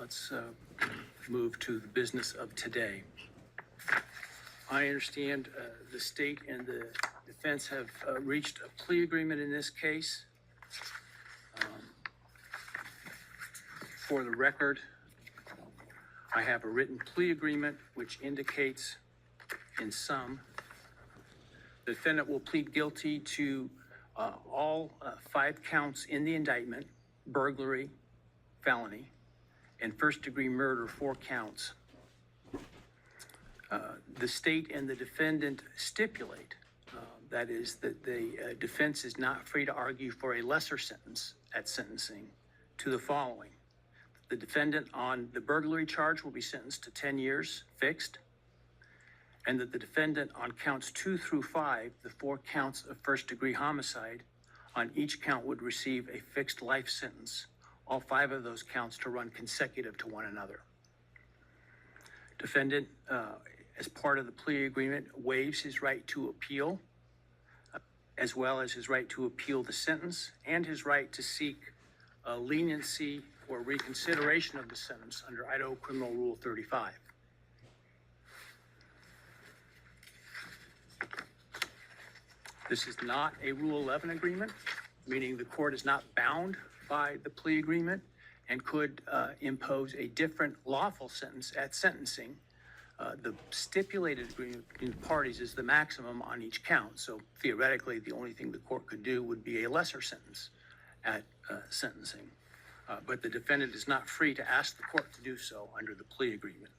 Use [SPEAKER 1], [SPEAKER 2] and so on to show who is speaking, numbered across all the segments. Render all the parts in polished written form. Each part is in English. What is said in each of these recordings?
[SPEAKER 1] let's move to the business of today. I understand the state and the defense have reached a plea agreement in this case. For the record, I have a written plea agreement which indicates in sum, the defendant will plead guilty to all 5 counts in the indictment, burglary, felony, and first-degree murder, 4 counts. The state and the defendant stipulate, that is, that the defense is not free to argue for a lesser sentence at sentencing to the following. The defendant on the burglary charge will be sentenced to 10 years fixed, and that the defendant on counts 2 through 5, the 4 counts of first-degree homicide, on each count would receive a fixed life sentence, all 5 of those counts to run consecutive to one another. Defendant, as part of the plea agreement, waives his right to appeal, as well as his right to appeal the sentence and his right to seek leniency or reconsideration of the sentence under Idaho Criminal Rule 35. This is not a Rule 11 agreement, meaning the court is not bound by the plea agreement and could impose a different lawful sentence at sentencing. The stipulated agreement between the parties is the maximum on each count. So theoretically, the only thing the court could do would be a lesser sentence at sentencing. But the defendant is not free to ask the court to do so under the plea agreement.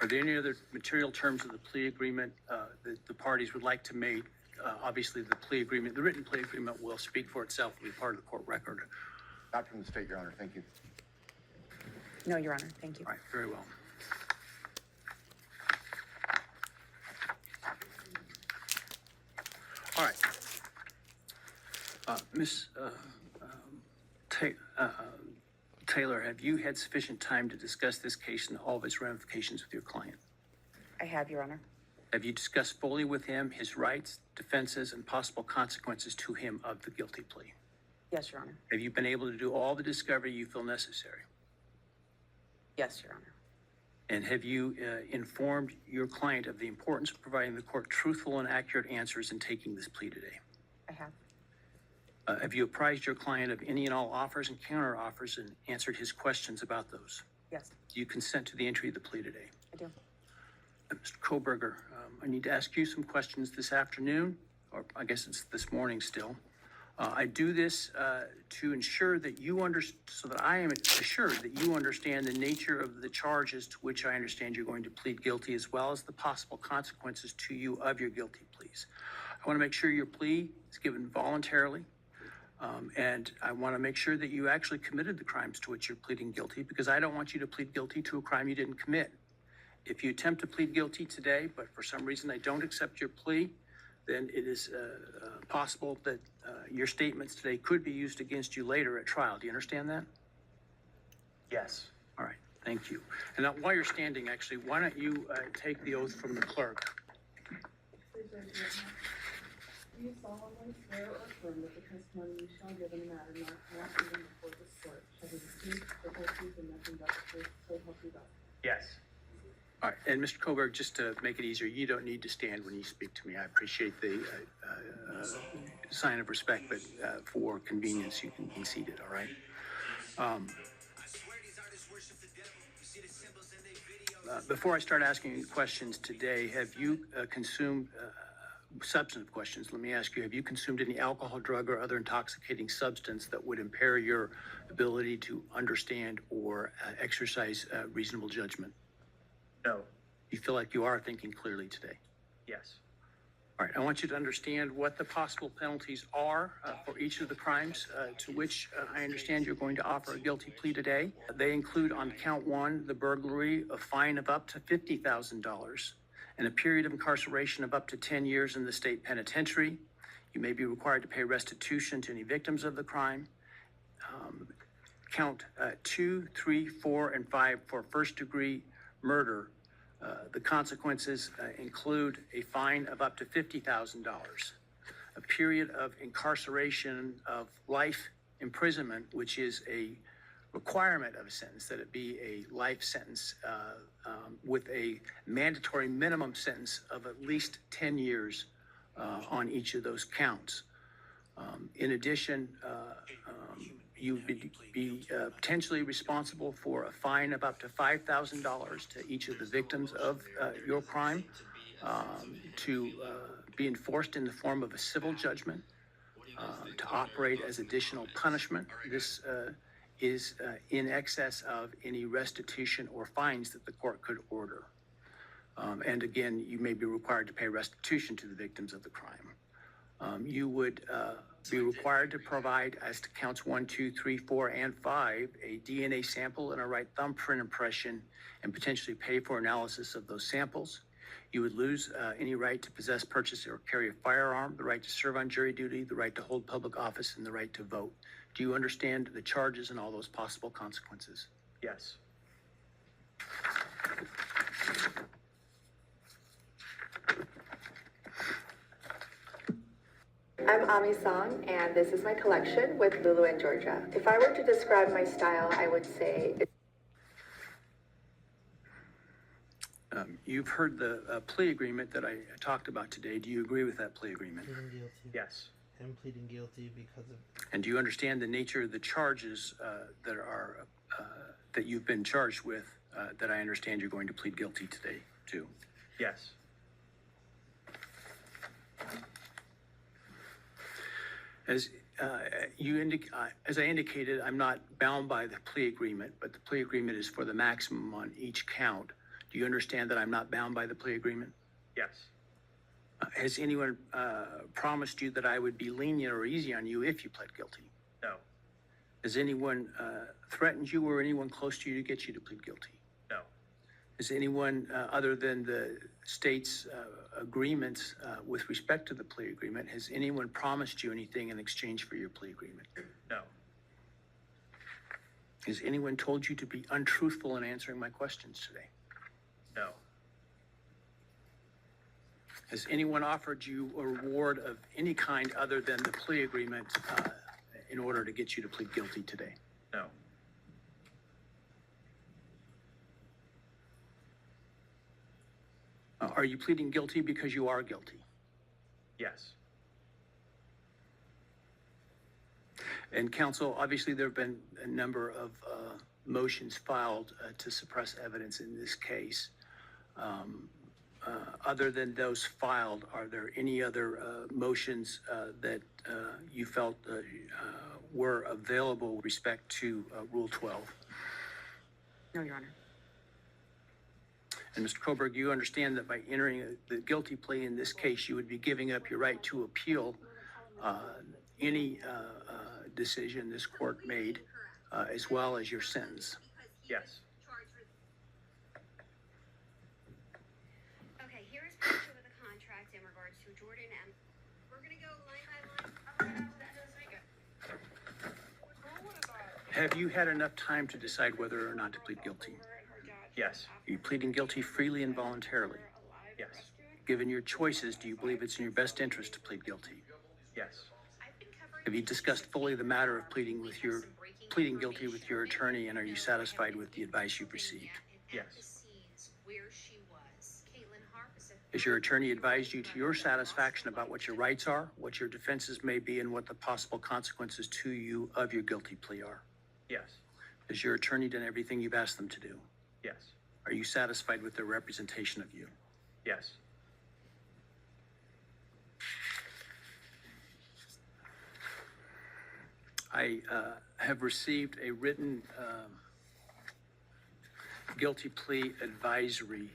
[SPEAKER 1] Are there any other material terms of the plea agreement that the parties would like to make? Obviously, the plea agreement, the written plea agreement will speak for itself and be part of the court record.
[SPEAKER 2] Not from the state, Your Honor. Thank you.
[SPEAKER 3] No, Your Honor. Thank you.
[SPEAKER 1] All right, very well. All right. Ms. Taylor, have you had sufficient time to discuss this case and all of its ramifications with your client?
[SPEAKER 3] I have, Your Honor.
[SPEAKER 1] Have you discussed fully with him his rights, defenses, and possible consequences to him of the guilty plea?
[SPEAKER 3] Yes, Your Honor.
[SPEAKER 1] Have you been able to do all the discovery you feel necessary?
[SPEAKER 3] Yes, Your Honor.
[SPEAKER 1] And have you informed your client of the importance of providing the court truthful and accurate answers in taking this plea today?
[SPEAKER 3] I have.
[SPEAKER 1] Have you apprised your client of any and all offers and counter offers and answered his questions about those?
[SPEAKER 3] Yes,
[SPEAKER 1] Do you consent to the entry of the plea today?
[SPEAKER 3] I do.
[SPEAKER 1] Mr. Kohbeger, I need to ask you some questions this afternoon, or I guess it's this morning still. I do this to ensure that so that I am assured that you understand the nature of the charges to which I understand you're going to plead guilty, as well as the possible consequences to you of your guilty pleas. I want to make sure your plea is given voluntarily, and I want to make sure that you actually committed the crimes to which you're pleading guilty, because I don't want you to plead guilty to a crime you didn't commit. If you attempt to plead guilty today, but for some reason I don't accept your plea, then it is possible that your statements today could be used against you later at trial. Do you understand that?
[SPEAKER 2] Yes.
[SPEAKER 1] All right, thank you. And now, while you're standing, actually, why don't you take the oath from the clerk?
[SPEAKER 4] Please raise your hand. Do you solemnly swear or affirm that the testimony you shall give in the matter not given before this court shall be the truth, the whole truth, and nothing but the truth, so help you God?
[SPEAKER 2] Yes.
[SPEAKER 1] All right, and Mr. Kohberg, just to make it easier, you don't need to stand when you speak to me. I appreciate the sign of respect, but for convenience, you can be seated, all right? Before I start asking you questions today, have you consumed substantive questions? Let me ask you, have you consumed any alcohol, drug, or other intoxicating substance that would impair your ability to understand or exercise reasonable judgment?
[SPEAKER 2] No.
[SPEAKER 1] You feel like you are thinking clearly today?
[SPEAKER 2] Yes.
[SPEAKER 1] All right, I want you to understand what the possible penalties are for each of the crimes to which I understand you're going to offer a guilty plea today. They include, on count 1, the burglary, a fine of up to $50,000 and a period of incarceration of up to 10 years in the state penitentiary. You may be required to pay restitution to any victims of the crime. Count 2, 3, 4, and 5 for first-degree murder. The consequences include a fine of up to $50,000, a period of incarceration of life imprisonment, which is a requirement of a sentence, that it be a life sentence with a mandatory minimum sentence of at least 10 years on each of those counts. In addition, you would be potentially responsible for a fine of up to $5,000 to each of the victims of your crime, to be enforced in the form of a civil judgment, to operate as additional punishment. This is in excess of any restitution or fines that the court could order. And again, you may be required to pay restitution to the victims of the crime. You would be required to provide, as to counts 1, 2, 3, 4, and 5, a DNA sample and a right thumbprint impression, and potentially pay for analysis of those samples. You would lose any right to possess, purchase, or carry a firearm, the right to serve on jury duty, the right to hold public office, and the right to vote. Do you understand the charges and all those possible consequences?
[SPEAKER 2] Yes.
[SPEAKER 5] I'm Ami Song, and this is my collection with Lulu in Georgia. If I were to describe my style, I would say
[SPEAKER 1] You've heard the plea agreement that I talked about today. Do you agree with that plea agreement?
[SPEAKER 6] Pleading guilty.
[SPEAKER 2] Yes.
[SPEAKER 6] I'm pleading guilty because of.
[SPEAKER 1] And do you understand the nature of the charges that you've been charged with, that I understand you're going to plead guilty today to?
[SPEAKER 2] Yes.
[SPEAKER 1] As I indicated, I'm not bound by the plea agreement, but the plea agreement is for the maximum on each count. Do you understand that I'm not bound by the plea agreement?
[SPEAKER 2] Yes.
[SPEAKER 1] Has anyone promised you that I would be lenient or easy on you if you pled guilty?
[SPEAKER 2] No.
[SPEAKER 1] Has anyone threatened you or anyone close to you to get you to plead guilty?
[SPEAKER 2] No.
[SPEAKER 1] Has anyone, other than the state's agreements with respect to the plea agreement, has anyone promised you anything in exchange for your plea agreement?
[SPEAKER 2] No.
[SPEAKER 1] Has anyone told you to be untruthful in answering my questions today?
[SPEAKER 2] No.
[SPEAKER 1] Has anyone offered you a reward of any kind other than the plea agreement in order to get you to plead guilty today?
[SPEAKER 2] No.
[SPEAKER 1] Are you pleading guilty because you are guilty?
[SPEAKER 2] Yes.
[SPEAKER 1] And counsel, obviously there have been a number of motions filed to suppress evidence in this case. Other than those filed, are there any other motions that you felt were available with respect to Rule 12?
[SPEAKER 3] No, Your Honor.
[SPEAKER 1] And Mr. Kohberger, you understand that by entering the guilty plea in this case, you would be giving up your right to appeal any decision this court made, as well as your sentence.
[SPEAKER 2] Yes.
[SPEAKER 7] Okay, here is picture of the contract in regards to Jordan, and we're gonna go line by line.
[SPEAKER 1] Have you had enough time to decide whether or not to plead guilty?
[SPEAKER 2] Yes.
[SPEAKER 1] Are you pleading guilty freely and voluntarily?
[SPEAKER 2] Yes.
[SPEAKER 1] Given your choices, do you believe it's in your best interest to plead guilty?
[SPEAKER 2] Yes.
[SPEAKER 1] Have you discussed fully the matter of pleading guilty with your attorney, and are you satisfied with the advice you've received?
[SPEAKER 2] Yes.
[SPEAKER 1] Has your attorney advised you to your satisfaction about what your rights are, what your defenses may be, and what the possible consequences to you of your guilty plea are?
[SPEAKER 2] Yes.
[SPEAKER 1] Has your attorney done everything you've asked them to do?
[SPEAKER 2] Yes.
[SPEAKER 1] Are you satisfied with their representation of you?
[SPEAKER 2] Yes.
[SPEAKER 1] I have received a written guilty plea advisory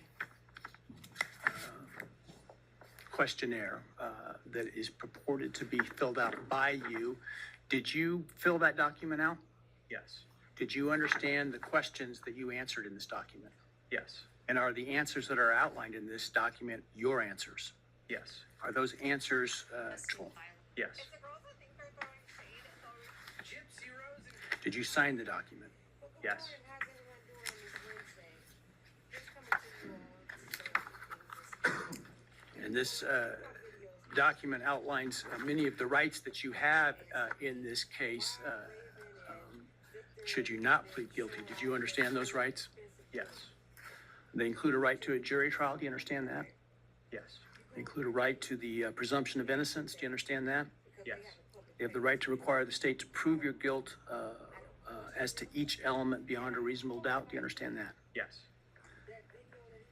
[SPEAKER 1] questionnaire that is purported to be filled out by you. Did you fill that document out?
[SPEAKER 2] Yes.
[SPEAKER 1] Did you understand the questions that you answered in this document?
[SPEAKER 2] Yes.
[SPEAKER 1] And are the answers that are outlined in this document your answers?
[SPEAKER 2] Yes.
[SPEAKER 1] Are those answers true?
[SPEAKER 2] Yes.
[SPEAKER 1] Did you sign the document?
[SPEAKER 2] Yes.
[SPEAKER 1] And this document outlines many of the rights that you have in this case. should you not plead guilty. Did you understand those rights?
[SPEAKER 2] Yes.
[SPEAKER 1] They include a right to a jury trial. Do you understand that?
[SPEAKER 2] Yes.
[SPEAKER 1] They include a right to the presumption of innocence. Do you understand that?
[SPEAKER 2] Yes.
[SPEAKER 1] You have the right to require the state to prove your guilt as to each element beyond a reasonable doubt. Do you understand that?
[SPEAKER 2] Yes.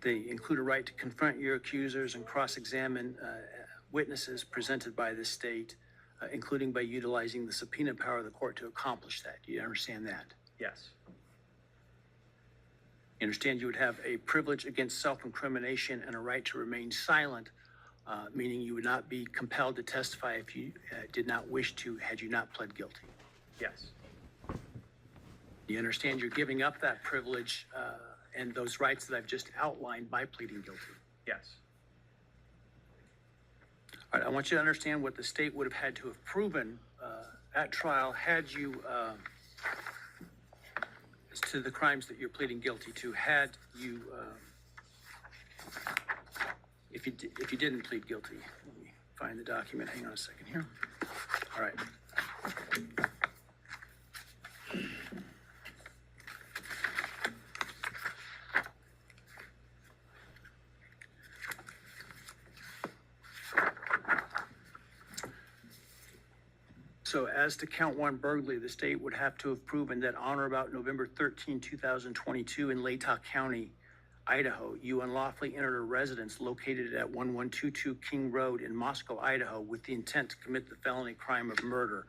[SPEAKER 1] They include a right to confront your accusers and cross-examine witnesses presented by the state, including by utilizing the subpoena power of the court to accomplish that. Do you understand that?
[SPEAKER 2] Yes.
[SPEAKER 1] You understand you would have a privilege against self-incrimination and a right to remain silent, meaning you would not be compelled to testify if you did not wish to, had you not pled guilty.
[SPEAKER 2] Yes.
[SPEAKER 1] You understand you're giving up that privilege and those rights that I've just outlined by pleading guilty.
[SPEAKER 2] Yes.
[SPEAKER 1] All right, I want you to understand what the state would have had to have proven at trial had you, as to the crimes that you're pleading guilty to, had you, if you didn't plead guilty. Let me find the document. Hang on a second here. All right. So as to count one burglary, the state would have to have proven that on or about November 13, 2022 in Latah County, Idaho, you unlawfully entered a residence located at 1122 King Road in Moscow, Idaho, with the intent to commit the felony crime of murder.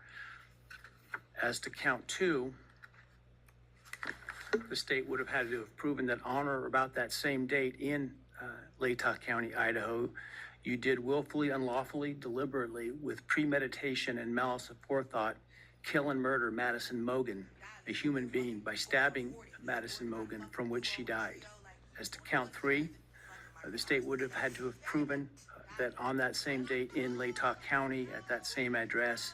[SPEAKER 1] As to count two, the state would have had to have proven that on or about that same date in Latah County, Idaho, you did willfully, unlawfully, deliberately, with premeditation and malice aforethought, kill and murder Madison Mogan, a human being, by stabbing Madison Mogan, from which she died. As to count three, the state would have had to have proven that on that same date in Latah County, at that same address,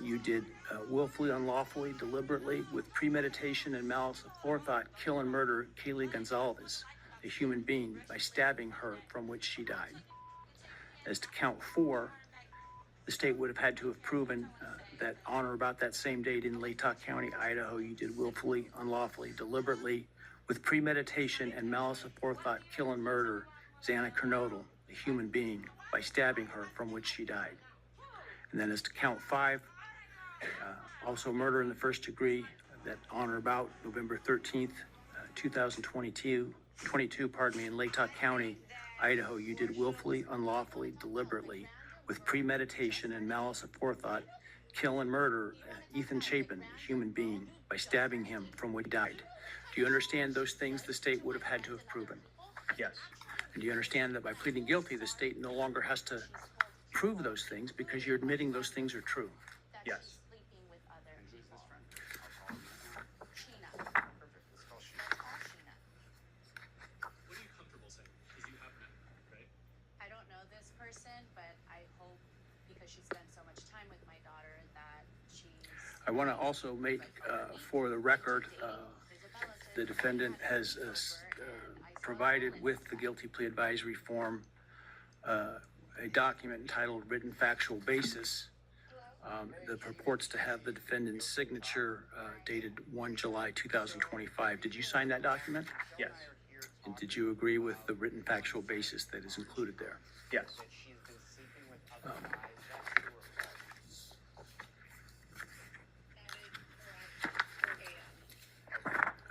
[SPEAKER 1] you did willfully, unlawfully, deliberately, with premeditation and malice aforethought, kill and murder Kaylee Gonzalez, a human being, by stabbing her, from which she died. As to count four, the state would have had to have proven that on or about that same date in Latah County, Idaho, you did willfully, unlawfully, deliberately, with premeditation and malice aforethought, kill and murder Xana Kernodle, a human being, by stabbing her, from which she died. And then as to count five, also murder in the first degree, that on or about November 13th, 2022, in Latah County, Idaho, you did willfully, unlawfully, deliberately, with premeditation and malice aforethought, kill and murder Ethan Chapin, a human being, by stabbing him, from which he died. Do you understand those things the state would have had to have proven?
[SPEAKER 2] Yes.
[SPEAKER 1] And do you understand that by pleading guilty, the state no longer has to prove those things because you're admitting those things are true?
[SPEAKER 2] Yes.
[SPEAKER 8] What are you comfortable saying? Because you have met her, right?
[SPEAKER 9] I don't know this person, but I hope, because she spent so much time with my daughter, that she's.
[SPEAKER 1] I want to also make, for the record, the defendant has provided with the guilty plea advisory form a document entitled Written Factual Basis that purports to have the defendant's signature dated 1 July 2025. Did you sign that document?
[SPEAKER 2] Yes.
[SPEAKER 1] And did you agree with the written factual basis that is included there?
[SPEAKER 2] Yes.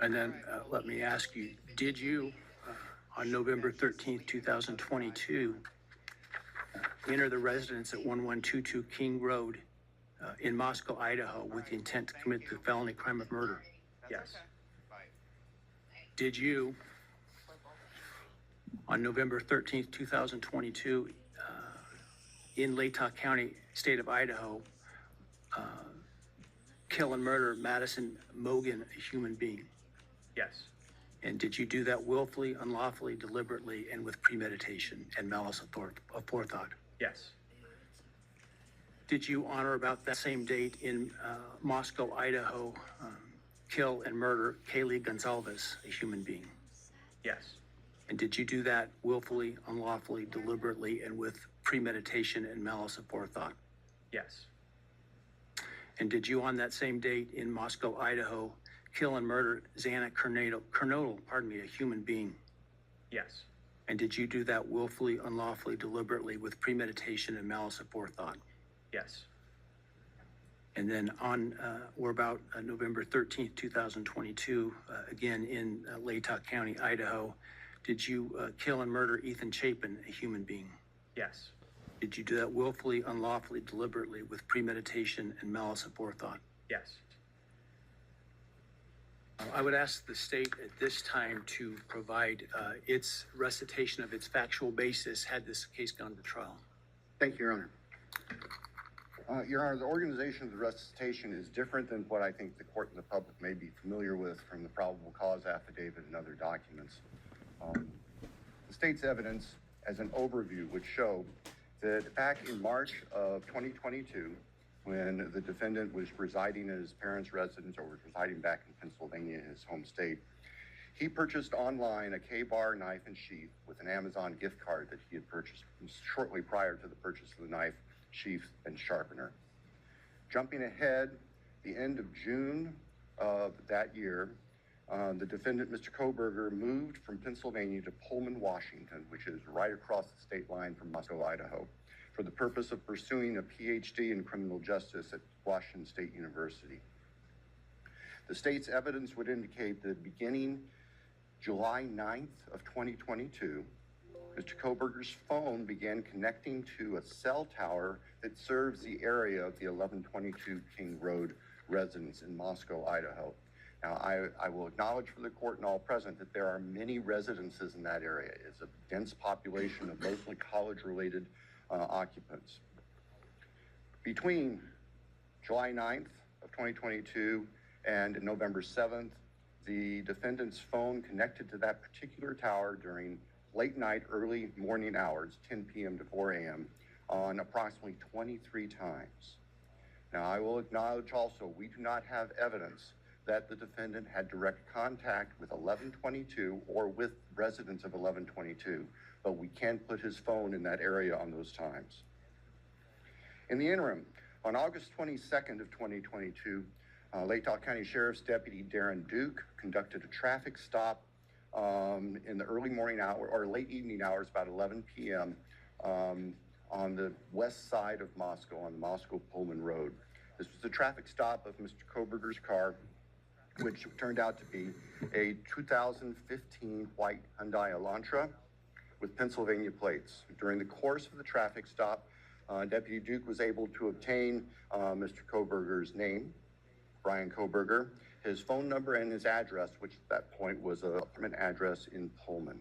[SPEAKER 1] And then let me ask you, did you, on November 13th, 2022, enter the residence at 1122 King Road in Moscow, Idaho, with the intent to commit the felony crime of murder?
[SPEAKER 2] Yes.
[SPEAKER 1] Did you, on November 13th, 2022, in Latah County, state of Idaho, kill and murder Madison Mogan, a human being?
[SPEAKER 2] Yes.
[SPEAKER 1] And did you do that willfully, unlawfully, deliberately, and with premeditation and malice aforethought?
[SPEAKER 2] Yes.
[SPEAKER 1] Did you, on or about that same date in Moscow, Idaho, kill and murder Kaylee Gonzalez, a human being?
[SPEAKER 2] Yes.
[SPEAKER 1] And did you do that willfully, unlawfully, deliberately, and with premeditation and malice aforethought?
[SPEAKER 2] Yes.
[SPEAKER 1] And did you on that same date in Moscow, Idaho, kill and murder Xana Kernodle, a human being?
[SPEAKER 2] Yes.
[SPEAKER 1] And did you do that willfully, unlawfully, deliberately, with premeditation and malice aforethought?
[SPEAKER 2] Yes.
[SPEAKER 1] And then on or about November 13th, 2022, again in Latah County, Idaho, did you kill and murder Ethan Chapin, a human being?
[SPEAKER 2] Yes.
[SPEAKER 1] Did you do that willfully, unlawfully, deliberately, with premeditation and malice aforethought?
[SPEAKER 2] Yes.
[SPEAKER 1] I would ask the state at this time to provide its recitation of its factual basis had this case gone to trial.
[SPEAKER 10] Thank you, Your Honor. Your Honor, the organization of the recitation is different than what I think the court and the public may be familiar with from the probable cause affidavit and other documents. The state's evidence, as an overview, would show that back in March of 2022, when the defendant was residing in his parents' residence or was residing back in Pennsylvania, his home state, he purchased online a K-bar knife and sheath with an Amazon gift card that he had purchased shortly prior to the purchase of the knife, sheath, and sharpener. Jumping ahead, the end of June of that year, the defendant, Mr. Kohbeger, moved from Pennsylvania to Pullman, Washington, which is right across the state line from Moscow, Idaho, for the purpose of pursuing a PhD in criminal justice at Washington State University. The state's evidence would indicate that beginning July 9th of 2022, Mr. Kohbeger's phone began connecting to a cell tower that serves the area of the 1122 King Road residence in Moscow, Idaho. Now, I will acknowledge for the court and all present that there are many residences in that area. It's a dense population of mostly college-related occupants. Between July 9th of 2022 and November 7th, the defendant's phone connected to that particular tower during late night, early morning hours, 10 p.m. to 4 a.m., on approximately 23 times. Now, I will acknowledge also, we do not have evidence that the defendant had direct contact with 1122 or with residents of 1122, but we can put his phone in that area on those times. In the interim, on August 22nd of 2022, Latah County Sheriff's Deputy Darren Duke conducted a traffic stop in the early morning hour or late evening hours, about 11 p.m. On the west side of Moscow, on the Moscow-Pullman Road. This was the traffic stop of Mr. Kohbeger's car, which turned out to be a 2015 white Hyundai Elantra with Pennsylvania plates. During the course of the traffic stop, Deputy Duke was able to obtain Mr. Kohbeger's name, Bryan Kohbeger, his phone number, and his address, which at that point was a permanent address in Pullman.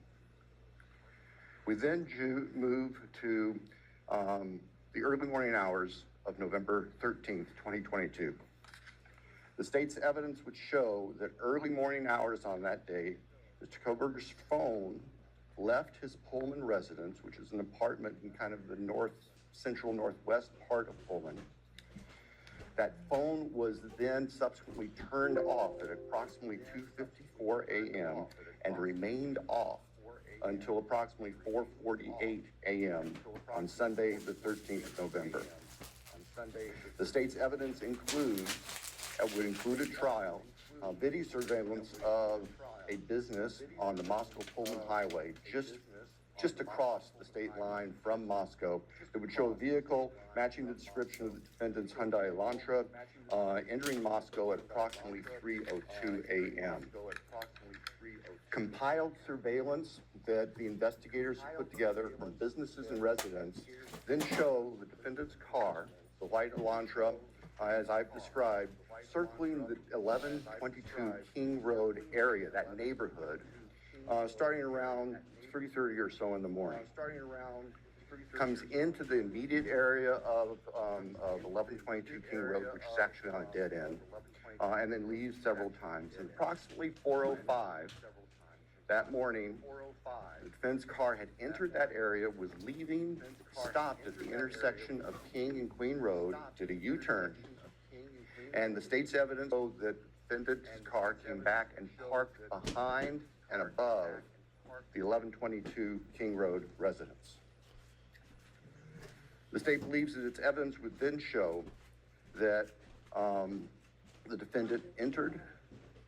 [SPEAKER 10] We then move to the early morning hours of November 13th, 2022. The state's evidence would show that early morning hours on that day, Mr. Kohbeger's phone left his Pullman residence, which is an apartment in kind of the central northwest part of Pullman. That phone was then subsequently turned off at approximately 2:54 a.m. and remained off until approximately 4:48 a.m. on Sunday, the 13th of November. The state's evidence would include a trial, video surveillance of a business on the Moscow-Pullman Highway, just across the state line from Moscow, that would show a vehicle matching the description of the defendant's Hyundai Elantra entering Moscow at approximately 3:02 a.m. Compiled surveillance that the investigators put together from businesses and residents then show the defendant's car, the white Elantra, as I've described, circling the 1122 King Road area, that neighborhood, starting around 3:30 or so in the morning. Comes into the immediate area of 1122 King Road, which is actually on a dead end, and then leaves several times. And approximately 4:05 that morning, the defense car had entered that area, was leaving, stopped at the intersection of King and Queen Road, did a U-turn, and the state's evidence showed that the defendant's car came back and parked behind and above the 1122 King Road residence. The state believes that its evidence would then show that the defendant entered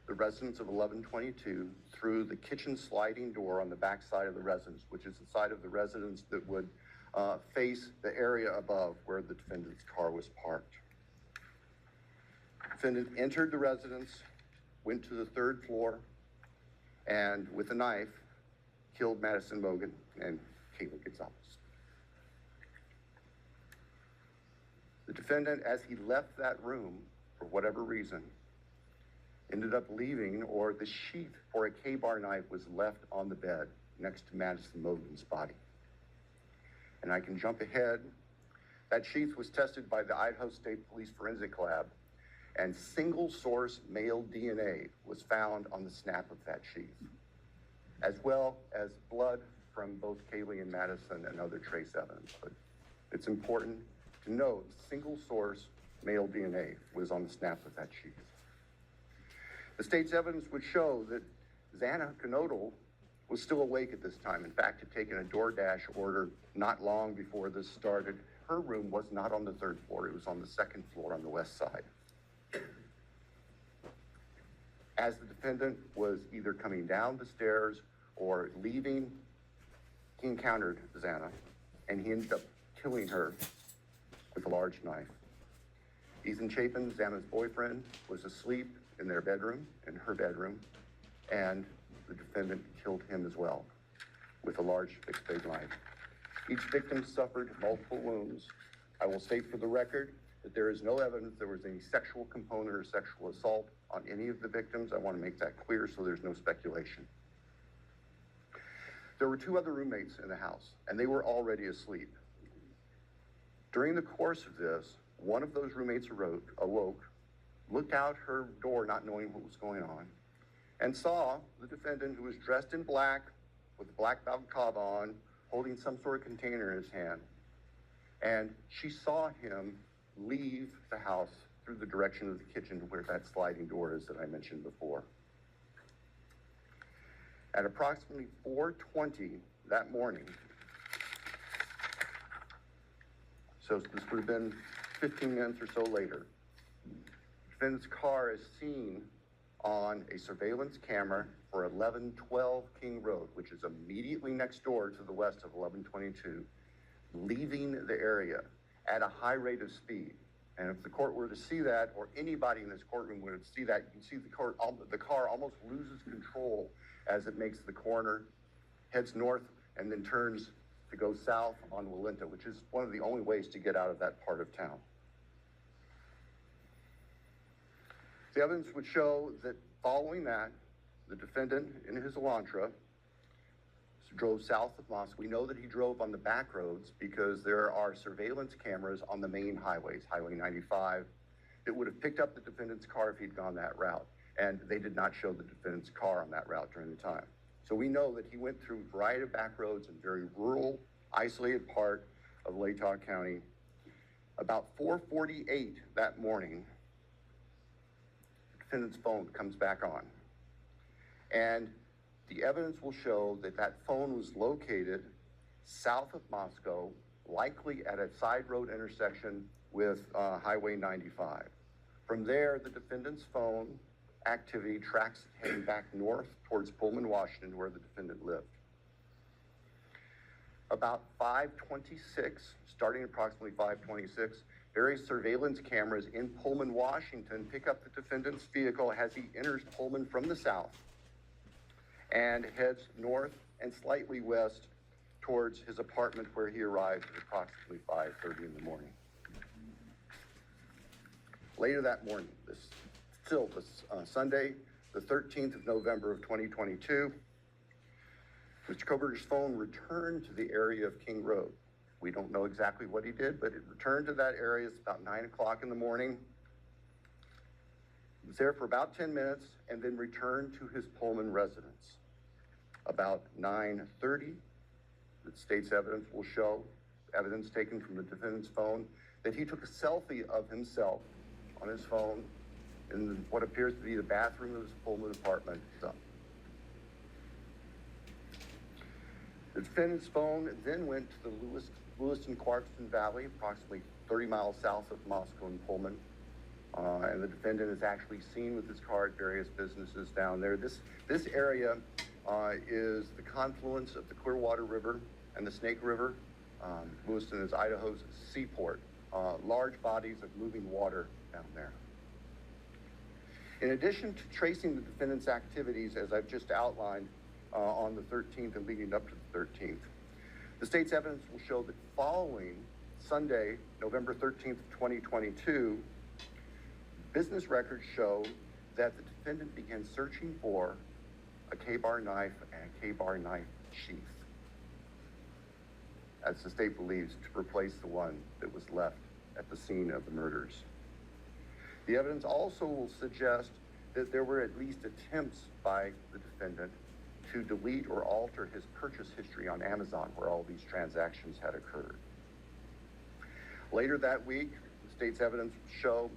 [SPEAKER 10] the residence of 1122 through the kitchen sliding door on the back side of the residence, which is the side of the residence that would face the area above where the defendant's car was parked. Defendant entered the residence, went to the third floor, and with a knife, killed Madison Mogan and Kayla Gonzalez. The defendant, as he left that room, for whatever reason, ended up leaving, or the sheath for a K-bar knife was left on the bed next to Madison Mogan's body. And I can jump ahead. That sheath was tested by the Idaho State Police Forensic Lab, and single source male DNA was found on the snap of that sheath, as well as blood from both Kaylee and Madison and other trace evidence. But it's important to note single source male DNA was on the snap of that sheath. The state's evidence would show that Xana Knodel was still awake at this time. In fact, had taken a DoorDash order not long before this started. Her room was not on the third floor. It was on the second floor on the west side. As the defendant was either coming down the stairs or leaving, he encountered Xana, and he ended up killing her with a large knife. Ethan Chapin, Xana's boyfriend, was asleep in their bedroom, in her bedroom, and the defendant killed him as well with a large fixed-blade knife. Each victim suffered multiple wounds. I will state for the record that there is no evidence there was any sexual component or sexual assault on any of the victims. I want to make that clear so there's no speculation. There were two other roommates in the house, and they were already asleep. During the course of this, one of those roommates awoke, looked out her door not knowing what was going on, and saw the defendant, who was dressed in black with a black balaclava on, holding some sort of container in his hand. And she saw him leave the house through the direction of the kitchen where that sliding door is that I mentioned before. At approximately 4:20 that morning, so this would have been 15 minutes or so later, the defendant's car is seen on a surveillance camera for 1112 King Road, which is immediately next door to the west of 1122, leaving the area at a high rate of speed. And if the court were to see that, or anybody in this courtroom would see that, you can see the car almost loses control as it makes the corner, heads north, and then turns to go south on Walenta, which is one of the only ways to get out of that part of town. The evidence would show that following that, the defendant in his Elantra drove south of Mosque. We know that he drove on the back roads because there are surveillance cameras on the main highways, Highway 95, that would have picked up the defendant's car if he'd gone that route. And they did not show the defendant's car on that route during the time. So we know that he went through a variety of back roads in very rural, isolated part of Latah County. About 4:48 that morning, the defendant's phone comes back on. And the evidence will show that that phone was located south of Moscow, likely at a side road intersection with Highway 95. From there, the defendant's phone activity tracks heading back north towards Pullman, Washington, where the defendant lived. About 5:26, starting approximately 5:26, various surveillance cameras in Pullman, Washington pick up the defendant's vehicle as he enters Pullman from the south and heads north and slightly west towards his apartment, where he arrived at approximately 5:30 in the morning. Later that morning, Sunday, the 13th of November of 2022, Mr. Kohbeger's phone returned to the area of King Road. We don't know exactly what he did, but it returned to that area. It's about 9 o'clock in the morning. He was there for about 10 minutes and then returned to his Pullman residence. About 9:30, the state's evidence will show, evidence taken from the defendant's phone, that he took a selfie of himself on his phone in what appears to be the bathroom of his Pullman apartment. The defendant's phone then went to the Lewiston-Clarkston Valley, approximately 30 miles south of Moscow and Pullman, And the defendant is actually seen with his car at various businesses down there. This area is the confluence of the Clearwater River and the Snake River. Lewiston is Idaho's seaport. Large bodies of moving water down there. In addition to tracing the defendant's activities, as I've just outlined, on the 13th and leading up to the 13th, the state's evidence will show that following Sunday, November 13th, 2022, business records show that the defendant began searching for a K-bar knife and a K-bar knife sheath, as the state believes, to replace the one that was left at the scene of the murders. The evidence also will suggest that there were at least attempts by the defendant to delete or alter his purchase history on Amazon, where all these transactions had occurred. Later that week, the state's evidence will show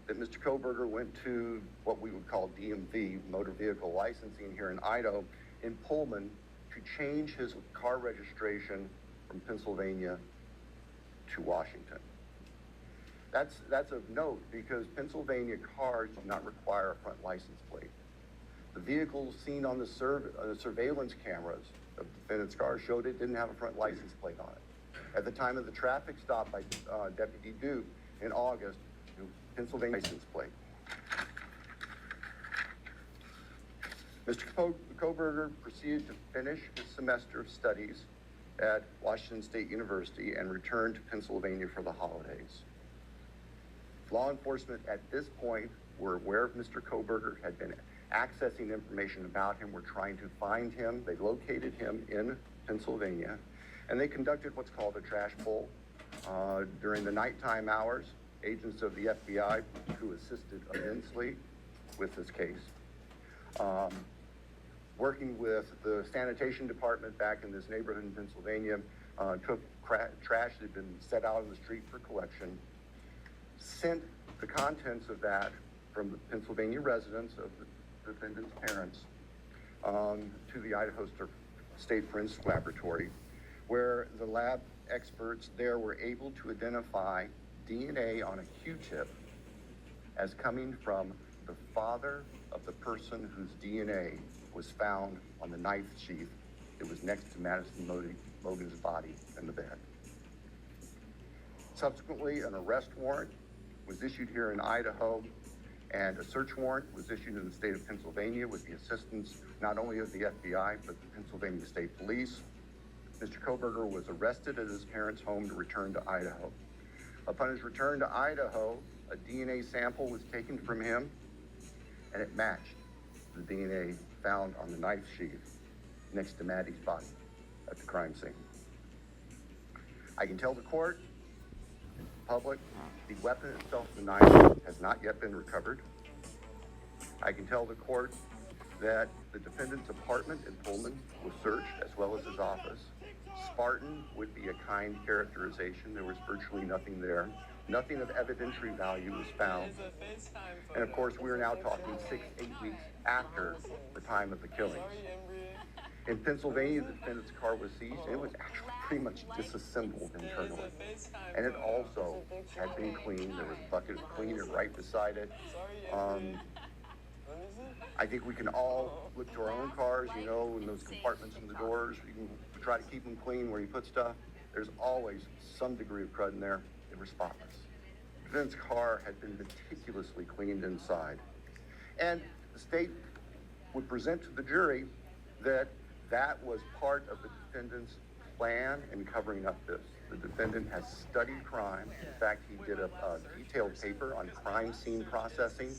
[SPEAKER 10] that Mr. Kohbeger went to what we would call DMV, motor vehicle licensing here in Idaho, in Pullman, to change his car registration from Pennsylvania to Washington. That's of note because Pennsylvania cars do not require a front license plate. The vehicles seen on the surveillance cameras of the defendant's car showed it didn't have a front license plate on it. At the time of the traffic stop by Deputy Duke in August, it was Pennsylvania license plate. Mr. Kohbeger proceeded to finish his semester of studies at Washington State University and returned to Pennsylvania for the holidays. Law enforcement at this point were aware of Mr. Kohbeger, had been accessing information about him, were trying to find him. They located him in Pennsylvania, and they conducted what's called a trash pull. During the nighttime hours, agents of the FBI, who assisted immensely with this case, working with the sanitation department back in this neighborhood in Pennsylvania, took trash that had been set out on the street for collection, sent the contents of that from the Pennsylvania residence of the defendant's parents to the Idaho State Forensic Laboratory, where the lab experts there were able to identify DNA on a Q-tip as coming from the father of the person whose DNA was found on the knife sheath that was next to Madison Logan's body in the bed. Subsequently, an arrest warrant was issued here in Idaho, and a search warrant was issued in the state of Pennsylvania with the assistance not only of the FBI, but the Pennsylvania State Police. Mr. Kohbeger was arrested at his parents' home to return to Idaho. Upon his return to Idaho, a DNA sample was taken from him, and it matched the DNA found on the knife sheath next to Maddie's body at the crime scene. I can tell the court and the public the weapon itself, the knife, has not yet been recovered. I can tell the court that the defendant's apartment in Pullman was searched, as well as his office. Spartan would be a kind characterization. There was virtually nothing there. Nothing of evidentiary value was found. And of course, we are now talking 6-8 weeks after the time of the killings. In Pennsylvania, the defendant's car was seized, and it was actually pretty much disassembled internally. And it also had been cleaned. There was a bucket of cleaner right beside it. I think we can all look to our own cars, you know, in those compartments in the doors. We can try to keep them clean where you put stuff. There's always some degree of crud in there. They were spotless. The defendant's car had been meticulously cleaned inside. And the state would present to the jury that that was part of the defendant's plan in covering up this. The defendant has studied crime. In fact, he did a detailed paper on crime scene processing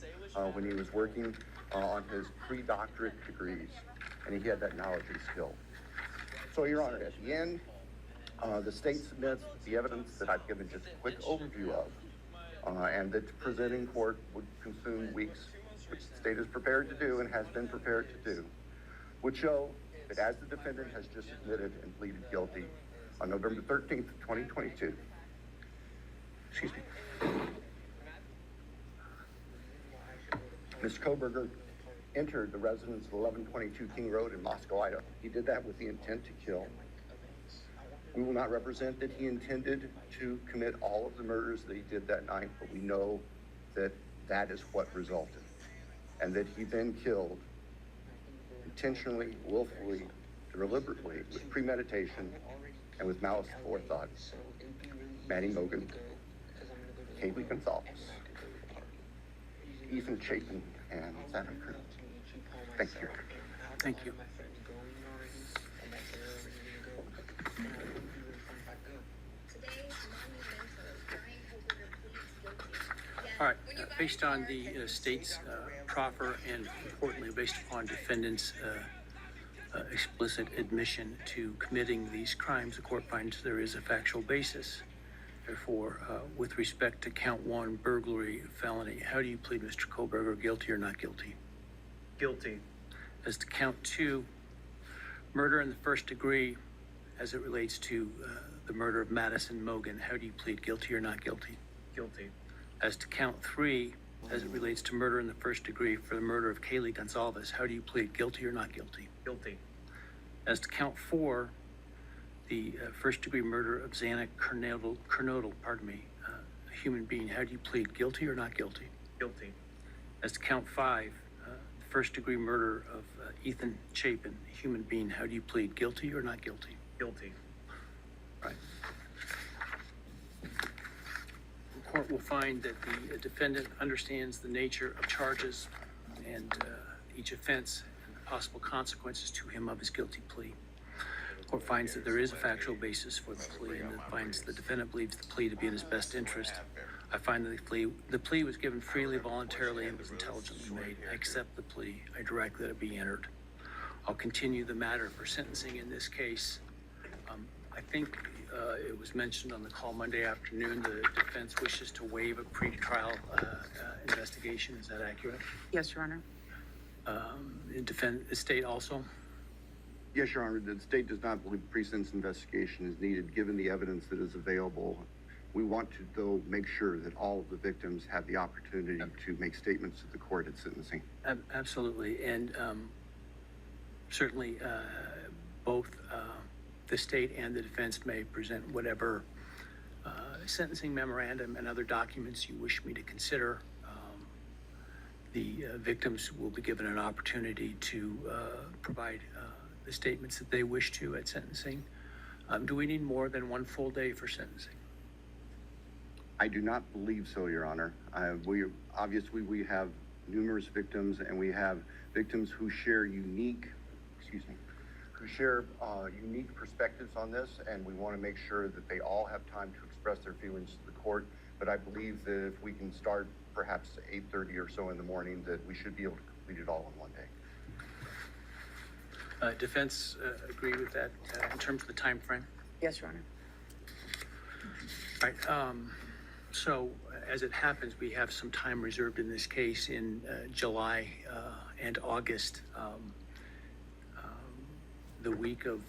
[SPEAKER 10] when he was working on his pre-doctorate degrees, and he had that knowledge and skill. So, Your Honor, at the end, the state submits the evidence that I've given just a quick overview of, and that presenting court would consume weeks, which the state is prepared to do and has been prepared to do, would show that as the defendant has just admitted and pleaded guilty on November 13th, 2022, Mr. Kohbeger entered the residence of 1122 King Road in Moscow, Idaho. He did that with the intent to kill. We will not represent that he intended to commit all of the murders that he did that night, but we know that that is what resulted. And that he then killed intentionally, willfully, deliberately, with premeditation, and with malice aforethought, Manny Mogan, Kaylee Gonzalez, Ethan Chapin, and Santa Cruz. Thank you.
[SPEAKER 1] Thank you.
[SPEAKER 7] Today, monumental, Bryan Kohbeger pleads guilty. Yeah.
[SPEAKER 1] All right,
[SPEAKER 7] When you buy
[SPEAKER 1] based
[SPEAKER 7] a
[SPEAKER 1] on
[SPEAKER 7] car,
[SPEAKER 1] the
[SPEAKER 7] technically
[SPEAKER 1] state's
[SPEAKER 7] you are
[SPEAKER 1] proffer and importantly, based upon defendant's explicit admission to committing these crimes, the court finds there is a factual basis. Therefore, with respect to count one, burglary, felony, how do you plead, Mr. Kohberger, guilty or not guilty?
[SPEAKER 2] Guilty.
[SPEAKER 1] As to count two, murder in the first degree, as it relates to the murder of Madison Mogan, how do you plead, guilty or not guilty?
[SPEAKER 2] Guilty.
[SPEAKER 1] As to count three, as it relates to murder in the first degree for the murder of Kaylee Gonzalez, how do you plead, guilty or not guilty?
[SPEAKER 2] Guilty.
[SPEAKER 1] As to count four, the first degree murder of Xana Kernodle, a human being, how do you plead, guilty or not guilty?
[SPEAKER 2] Guilty.
[SPEAKER 1] As to count five, first degree murder of Ethan Chapin, a human being, how do you plead, guilty or not guilty?
[SPEAKER 2] Guilty.
[SPEAKER 1] Right. The court will find that the defendant understands the nature of charges and each offense and the possible consequences to him of his guilty plea. The court finds that there is a factual basis for the plea and finds the defendant believes the plea to be in his best interest. I find that the plea was given freely, voluntarily, and was intelligently made. I accept the plea. I direct that it be entered. I'll continue the matter for sentencing in this case. I think it was mentioned on the call Monday afternoon, the defense wishes to waive a pretrial investigation. Is that accurate?
[SPEAKER 3] Yes, Your Honor.
[SPEAKER 1] The state also?
[SPEAKER 10] Yes, Your Honor, the state does not believe pre-sentence investigation is needed, given the evidence that is available. We want to, though, make sure that all of the victims have the opportunity to make statements to the court at sentencing.
[SPEAKER 1] Absolutely. And certainly both the state and the defense may present whatever sentencing memorandum and other documents you wish me to consider. The victims will be given an opportunity to provide the statements that they wish to at sentencing. Do we need more than one full day for sentencing?
[SPEAKER 10] I do not believe so, Your Honor. We have numerous victims, and we have victims who share unique perspectives on this, and we want to make sure that they all have time to express their feelings to the court. But I believe that if we can start perhaps 8:30 or so in the morning, that we should be able to complete it all in one day.
[SPEAKER 1] Defense agree with that in terms of the time frame?
[SPEAKER 3] Yes, Your Honor.
[SPEAKER 1] Right. So as it happens, we have some time reserved in this case in July and August. The week of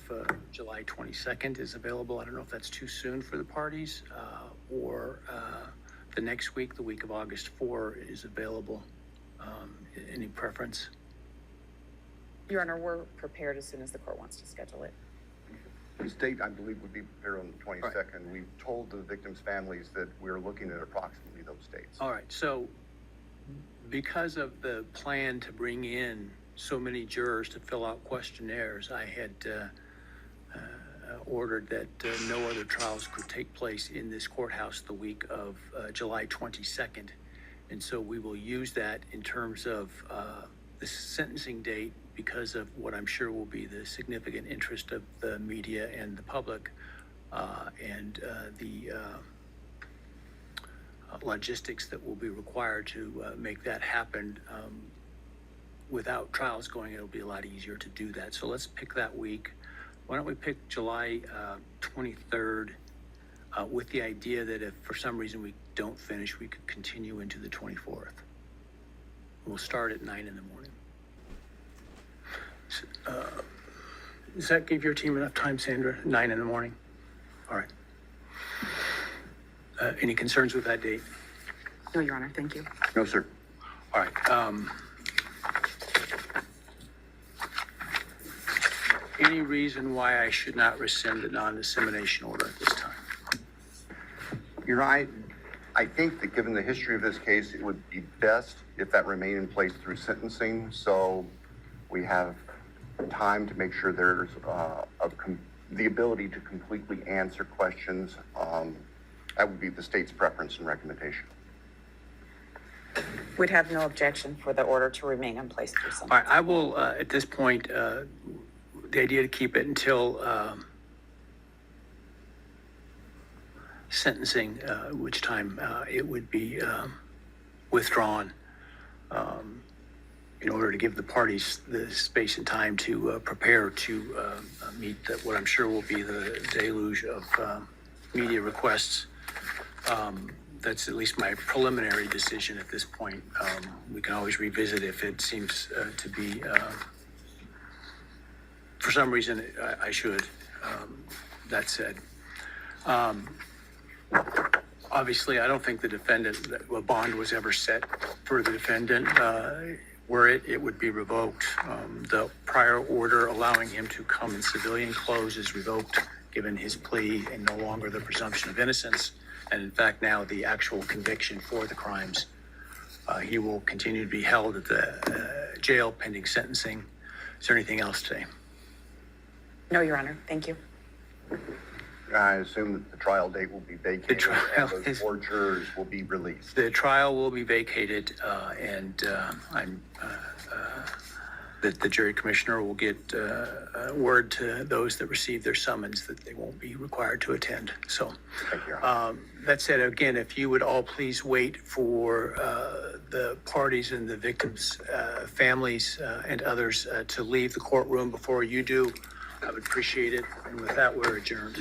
[SPEAKER 1] July 22nd is available. I don't know if that's too soon for the parties or the next week, the week of August 4 is available. Any preference?
[SPEAKER 3] Your Honor, we're prepared as soon as the court wants to schedule it.
[SPEAKER 10] The state, I believe, would be prepared on the 22nd. We've told the victims' families that we're looking at approximately those dates.
[SPEAKER 1] All right. So because of the plan to bring in so many jurors to fill out questionnaires, I had ordered that no other trials could take place in this courthouse the week of July 22nd. And so we will use that in terms of the sentencing date because of what I'm sure will be the significant interest of the media and the public and the logistics that will be required to make that happen. Without trials going, it'll be a lot easier to do that. So let's pick that week. Why don't we pick July 23rd with the idea that if for some reason we don't finish, we could continue into the 24th. We'll start at 9 in the morning. Does that give your team enough time, Sandra? 9 in the morning? All right. Any concerns with that date?
[SPEAKER 3] No, Your Honor. Thank you.
[SPEAKER 10] No, sir.
[SPEAKER 1] All right. Any reason why I should not rescind the non-dissemination order at this time?
[SPEAKER 10] You're right. I think that given the history of this case, it would be best if that remained in place through sentencing, so we have time to make sure there's the ability to completely answer questions. That would be the state's preference and recommendation.
[SPEAKER 3] We'd have no objection for the order to remain in place through
[SPEAKER 1] All right,
[SPEAKER 3] sentencing.
[SPEAKER 1] I will, at this point, the idea to keep it until sentencing, which time it would be withdrawn in order to give the parties the space and time to prepare to meet what I'm sure will be the deluge of media requests. That's at least my preliminary decision at this point. We can always revisit if it seems to be, for some reason, I should. That said, obviously, I don't think the defendant, a bond was ever set for the defendant. Were it would be revoked. The prior order allowing him to come in civilian clothes is revoked, given his plea and no longer the presumption of innocence. And in fact, now the actual conviction for the crimes. He will continue to be held at the jail pending sentencing. Is there anything else today?
[SPEAKER 3] No, Your Honor, thank you.
[SPEAKER 10] I assume that the trial date will be vacated
[SPEAKER 1] trial
[SPEAKER 10] and those
[SPEAKER 1] is-
[SPEAKER 10] 4 jurors will be released.
[SPEAKER 1] The trial will be vacated, and I'm that the jury commissioner will get word to those that receive their summons that they won't be required to attend. So,
[SPEAKER 10] Thank you, Your Honor.
[SPEAKER 1] that said, again, if you would all please wait for the parties and the victims' families and others to leave the courtroom before you do, I would appreciate it. And with that, we're adjourned.